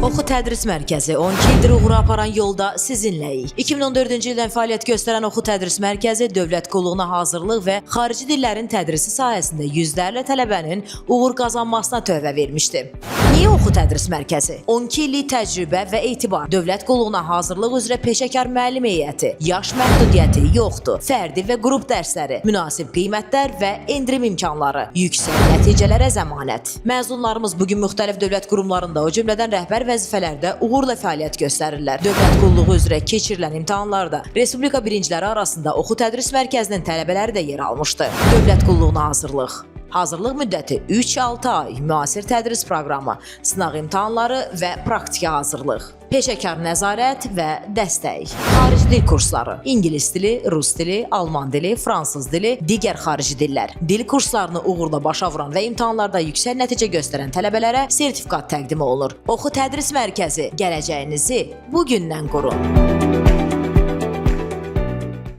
Oxu Tədris Mərkəzi 12 ildir uğur aparan yolda sizinləyik. 2014-cü ildən fəaliyyət göstərən Oxu Tədris Mərkəzi dövlət qulluğuna hazırlıq və xarici dillərin tədrisi sahəsində yüzlərlə tələbənin uğur qazanmasına töhfə vermişdi. Niyə Oxu Tədris Mərkəzi? 12 illik təcrübə və etibar, dövlət qulluğuna hazırlıq üzrə peşəkar müəllim heyəti, yaş məhdudiyyəti yoxdur, fərdi və qrup dərsləri, münasib qiymətlər və endirim imkanları, yüksək nəticələrə zəmanət. Məzunlarımız bugün müxtəlif dövlət qurumlarında, o cümlədən rəhbər vəzifələrdə uğurla fəaliyyət göstərirlər. Dövlət qulluğu üzrə keçirilən imtahanlarda Respublika birinciləri arasında Oxu Tədris Mərkəzinin tələbələri də yer almışdı. Dövlət qulluğuna hazırlıq. Hazırlıq müddəti 3-6 ay, müasir tədris proqramı, sınaq imtahanları və praktiki hazırlıq, peşəkar nəzarət və dəstək, xarici dil kursları, ingilis dili, rus dili, alman dili, fransız dili, digər xarici dillər. Dil kurslarını uğurla başa vuran və imtahanlarda yüksək nəticə göstərən tələbələrə sertifikat təqdim olunur. Oxu Tədris Mərkəzi, gələcəyinizi bugündən qurun.